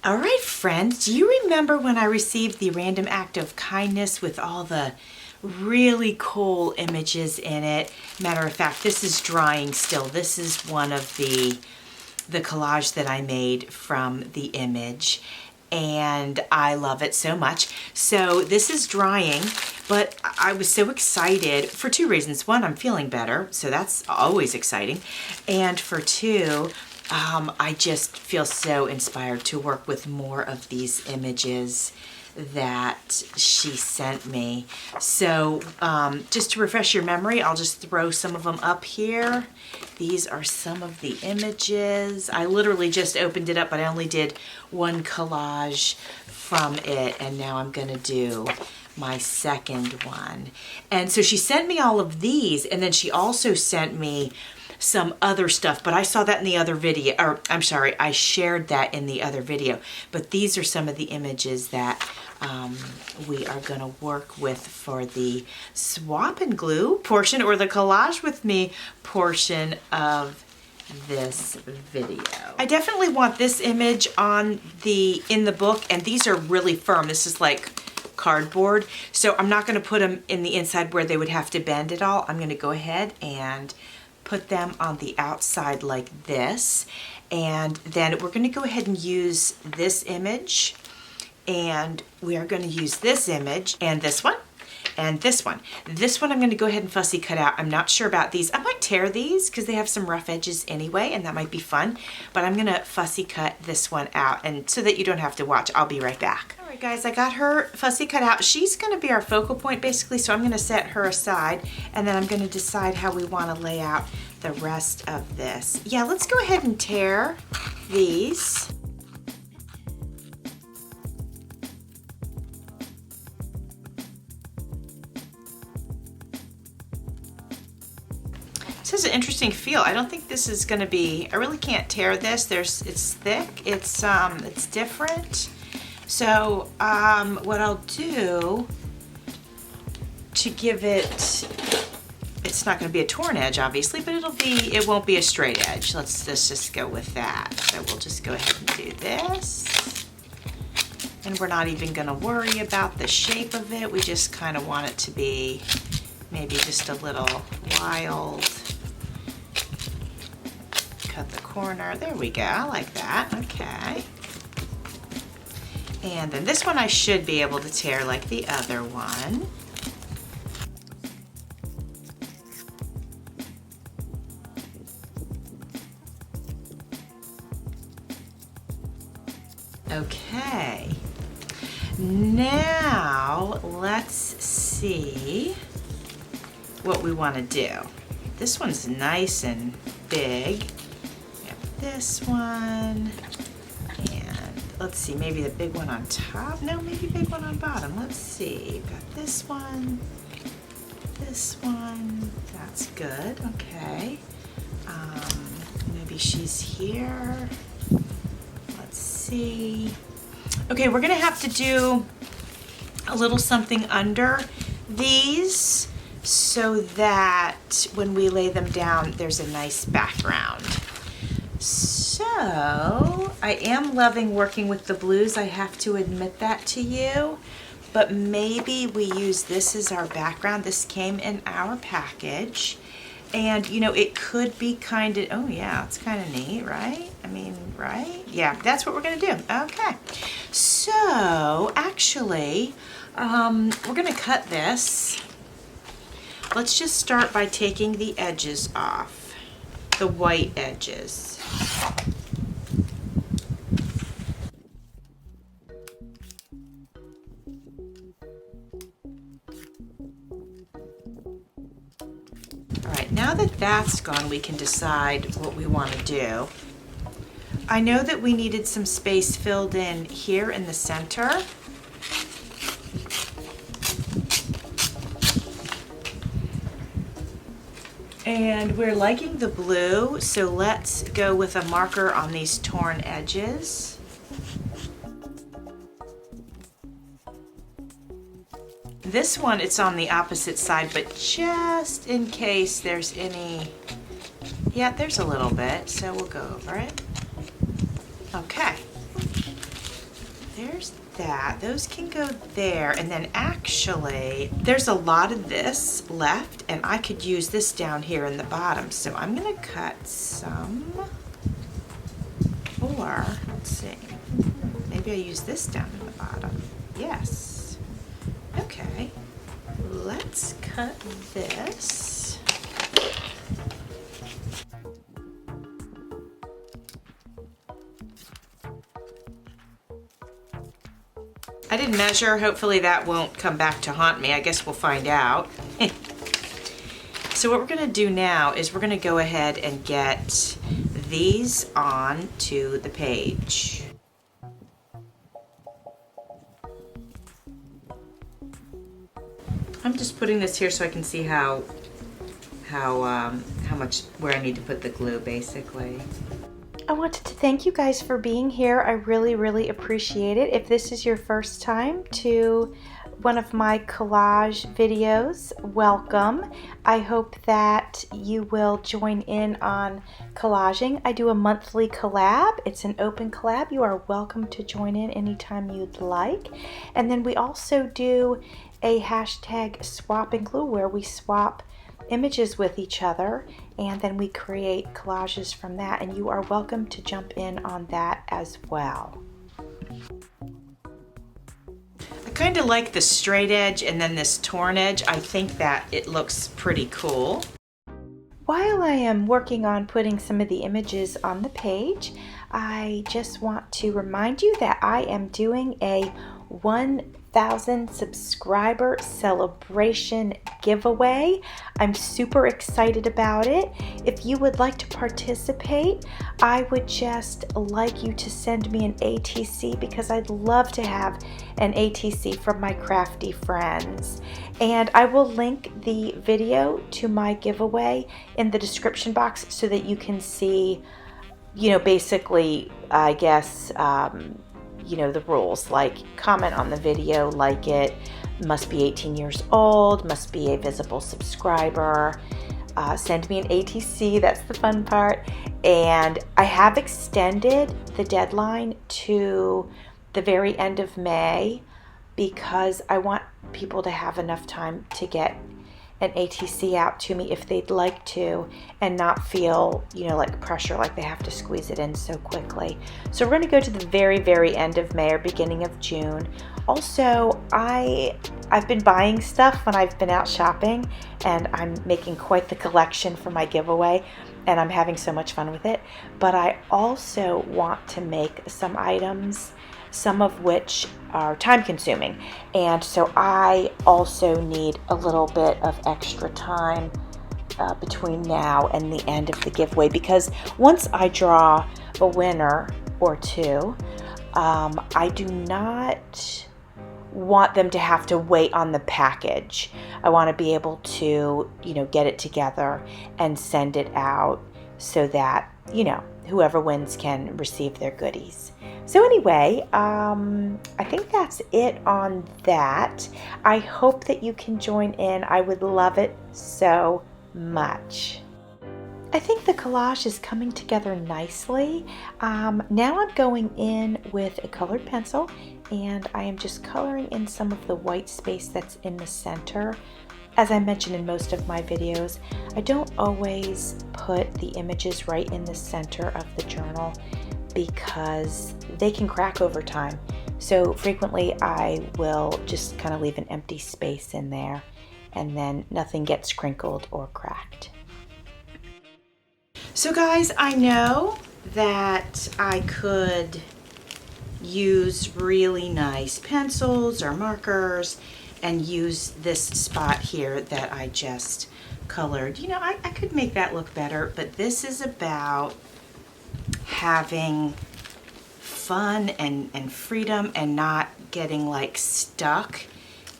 All right, friends, do you remember when I received the random act of kindness with all the really cool images in it? Matter of fact, this is drying still. This is one of the collage that I made from the image, and I love it so much. So this is drying, but I was so excited for two reasons. One, I'm feeling better, so that's always exciting. And for two, I just feel so inspired to work with more of these images that she sent me. So just to refresh your memory, I'll just throw some of them up here. These are some of the images. I literally just opened it up, but I only did one collage from it, and now I'm gonna do my second one. And so she sent me all of these, and then she also sent me some other stuff, but I saw that in the other video, or I'm sorry, I shared that in the other video. But these are some of the images that we are gonna work with for the swap and glue portion, or the collage with me portion of this video. I definitely want this image in the book, and these are really firm. This is like cardboard, so I'm not gonna put them in the inside where they would have to bend at all. I'm gonna go ahead and put them on the outside like this, and then we're going to go ahead and use this image, and we are going to use this image and this one and this one. This one I'm going to go ahead and fussy cut out. I'm not sure about these. I might tear these because they have some rough edges anyway, and that might be fun, but I'm going to fussy cut this one out, and so that you don't have to watch. I'll be right back. All right, guys, I got her fussy cut out. She's going to be our focal point basically, so I'm going to set her aside, and then I'm going to decide how we want to lay out the rest of this. Yeah, let's go ahead and tear these. This has an interesting feel. I don't think this is going to be, I really can't tear this. It's thick, it's different. So what I'll do to give it, it's not going to be a torn edge obviously, but it won't be a straight edge. Let's just go with that. So we'll just go ahead and do this. And we're not even going to worry about the shape of it. We just kind of want it to be maybe just a little wild. Cut the corner. There we go. I like that. Okay. And then this one I should be able to tear like the other one. Okay. Now let's see what we want to do. This one's nice and big. We have this one, and let's see, maybe the big one on top. No, maybe big one on bottom. Let's see. Got this one. That's good. Okay. Maybe she's here. Let's see. Okay, we're gonna have to do a little something under these so that when we lay them down, there's a nice background. So I am loving working with the blues. I have to admit that to you, but maybe we use this as our background. This came in our package, and you know, it could be kind of, oh yeah, it's kind of neat, right? I mean, right? Yeah, that's what we're gonna do. Okay, so actually, we're gonna cut this. Let's just start by taking the edges off, the white edges. All right, now that that's gone, we can decide what we want to do. I know that we needed some space filled in here in the center. And we're liking the blue, so let's go with a marker on these torn edges. This one, it's on the opposite side, but just in case there's any, yeah, there's a little bit, so we'll go over it. Okay. there's that. Those can go there. And then actually, there's a lot of this left, and I could use this down here in the bottom. So I'm gonna cut some, or let's see, maybe I use this down in the bottom. Yes. Okay, let's cut this. I didn't measure. Hopefully that won't come back to haunt me. I guess we'll find out. So what we're gonna do now is we're gonna go ahead and get these on to the page. I'm just putting this here so I can see how much, where I need to put the glue, basically. I wanted to thank you guys for being here. I really appreciate it. If this is your first time to one of my collage videos, welcome. I hope that you will join in on collaging. I do a monthly collab. It's an open collab. You are welcome to join in anytime you'd like. And then we also do a hashtag swap and glue where we swap images with each other, and then we create collages from that, and you are welcome to jump in on that as well. I kind of like the straight edge and then this torn edge. I think that it looks pretty cool. While I am working on putting some of the images on the page, I just want to remind you that I am doing a 1,000 subscriber celebration giveaway. I'm super excited about it. If you would like to participate, I would just like you to send me an ATC, because I'd love to have an ATC from my crafty friends. And I will link the video to my giveaway in the description box so that you can see, you know, basically, I guess, you know, the rules, like comment on the video, like it, must be 18 years old, must be a visible subscriber, send me an ATC, that's the fun part. And I have extended the deadline to the very end of May because I want people to have enough time to get an ATC out to me if they'd like to, and not feel, you know, like pressure, like they have to squeeze it in so quickly. So we're going to go to the very end of May or beginning of June. Also, I've been buying stuff when I've been out shopping, and I'm making quite the collection for my giveaway, and I'm having so much fun with it. But I also want to make some items, some of which are time consuming, and so I also need a little bit of extra time between now and the end of the giveaway, because once I draw a winner or two, I do not want them to have to wait on the package. I want to be able to, you know, get it together and send it out so that, you know, whoever wins can receive their goodies. So anyway, I think that's it on that. I hope that you can join in. I would love it so much. I think the collage is coming together nicely. Now I'm going in with a colored pencil, and I am just coloring in some of the white space that's in the center. As I mentioned in most of my videos, I don't always put the images right in the center of the journal because they can crack over time. So frequently I will just kind of leave an empty space in there, and then nothing gets crinkled or cracked. So guys, I know that I could use really nice pencils or markers and use this spot here that I just colored. You know, I could make that look better, but this is about having fun and freedom and not getting like stuck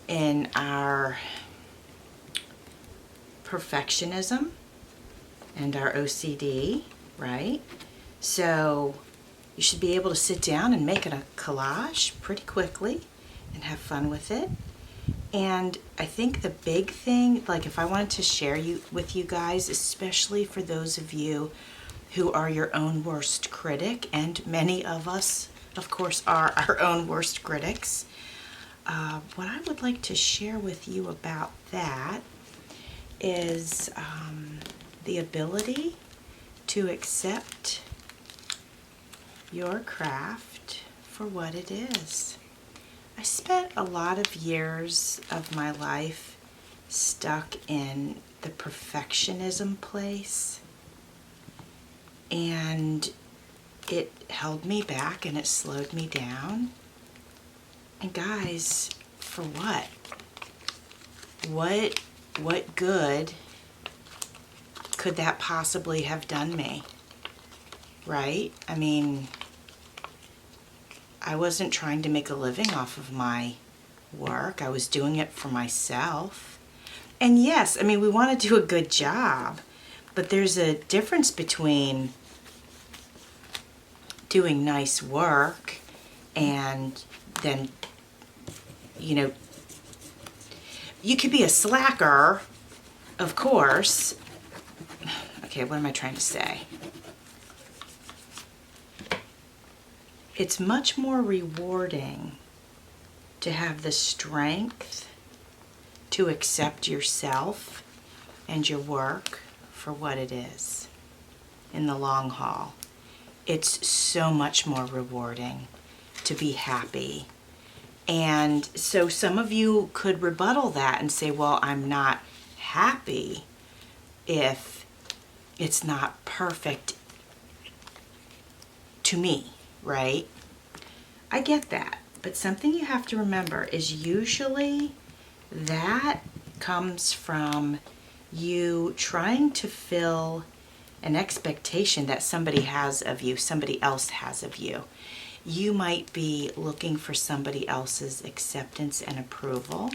in our perfectionism and our OCD, right? So you should be able to sit down and make a collage pretty quickly and have fun with it. And I think the big thing, like if I wanted to share with you guys, especially for those of you who are your own worst critic, and many of us of course, are our own worst critics. What I would like to share with you about that is the ability to accept your craft for what it is. I spent a lot of years of my life stuck in the perfectionism place, and it held me back and it slowed me down. And guys, for what? What good could that possibly have done me? Right? I mean, I wasn't trying to make a living off of my work. I was doing it for myself. And yes, I mean, we want to do a good job, but there's a difference between doing nice work and then, you know, you could be a slacker, of course. Okay, what am I trying to say? It's much more rewarding to have the strength to accept yourself and your work for what it is in the long haul. It's so much more rewarding to be happy. And so some of you could rebuttal that and say, well, I'm not happy if it's not perfect to me, right? I get that. But something you have to remember is usually that comes from you trying to fill an expectation that somebody has of you, somebody else has of you. You might be looking for somebody else's acceptance and approval,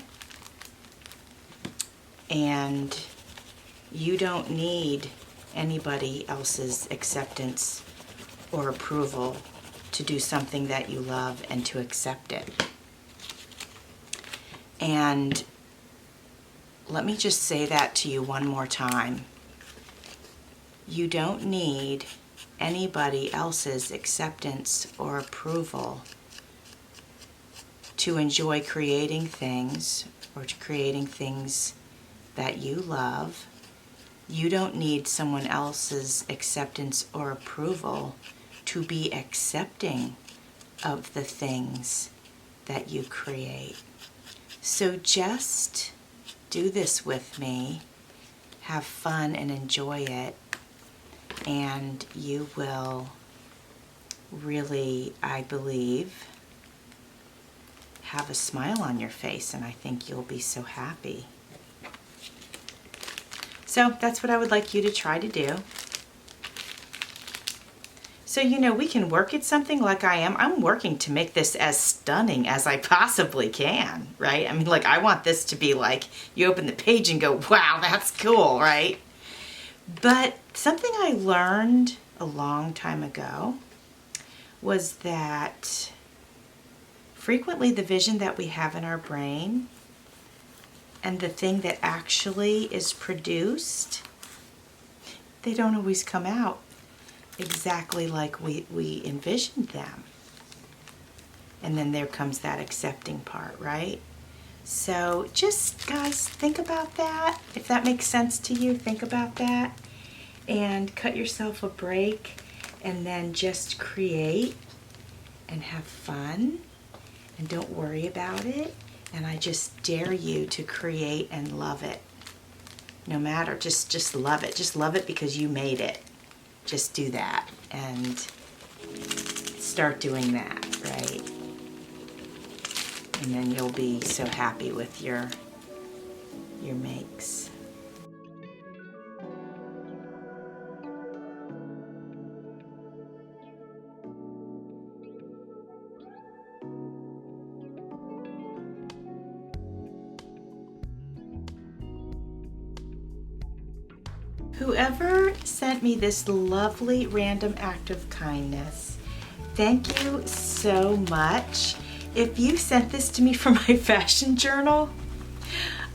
and you don't need anybody else's acceptance or approval to do something that you love and to accept it. And let me just say that to you one more time. You don't need anybody else's acceptance or approval to enjoy creating things or to creating things that you love. You don't need someone else's acceptance or approval to be accepting of the things that you create. So just do this with me, have fun and enjoy it, and you will really, I believe, have a smile on your face, and I think you'll be so happy. So that's what I would like you to try to do. So, you know, we can work at something like I am. I'm working to make this as stunning as I possibly can, right? I mean, like, I want this to be like, you open the page and go, wow, that's cool, right? But something I learned a long time ago was that frequently the vision that we have in our brain and the thing that actually is produced, they don't always come out exactly like we envisioned them. And then there comes that accepting part, right? So just, guys, think about that. If that makes sense to you, think about that. And cut yourself a break and then just create and have fun and don't worry about it. And I just dare you to create and love it. No matter, just love it. Just love it because you made it. Just do that and start doing that, right? And then you'll be so happy with your makes. Whoever sent me this lovely random act of kindness, thank you so much. If you sent this to me from my fashion journal,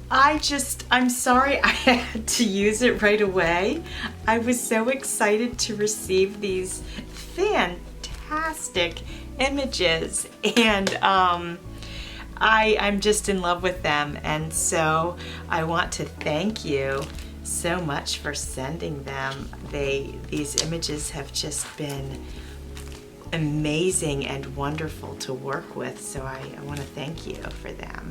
I'm sorry I had to use it right away. I was so excited to receive these fantastic images, and I'm just in love with them, and so I want to thank you so much for sending them. These images have just been amazing and wonderful to work with, so I want to thank you for them.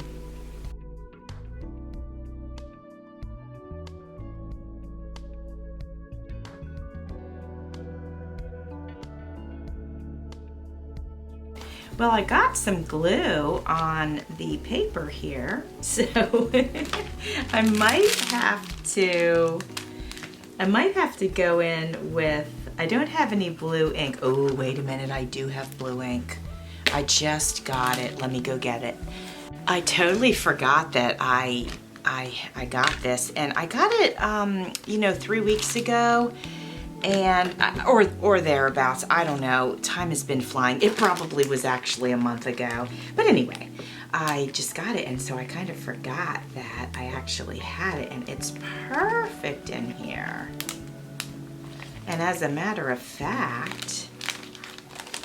Well, I got some glue on the paper here, so I might have to go in with, I don't have any blue ink. Oh, wait a minute, I do have blue ink. I just got it. Let me go get it. I totally forgot that I got this, and I got it, you know, 3 weeks ago, and or thereabouts. I don't know. Time has been flying. It probably was actually a month ago, but anyway, I just got it, and so I kind of forgot that I actually had it, and it's perfect in here. And as a matter of fact,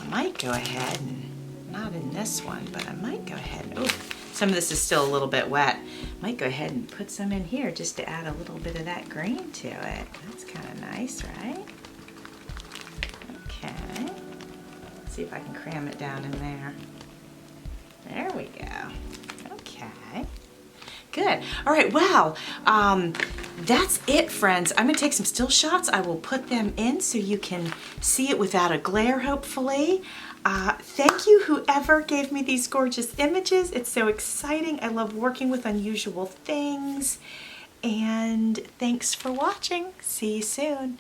I might go ahead and, not in this one, but I might go ahead and, oh, some of this is still a little bit wet. Might go ahead and put some in here just to add a little bit of that green to it. That's kind of nice, right? Okay. Let's see if I can cram it down in there. There we go. Okay. Good. All right, well, that's it, friends. I'm going to take some still shots. I will put them in so you can see it without a glare, hopefully. Thank you, whoever gave me these gorgeous images. It's so exciting. I love working with unusual things. And thanks for watching. See you soon.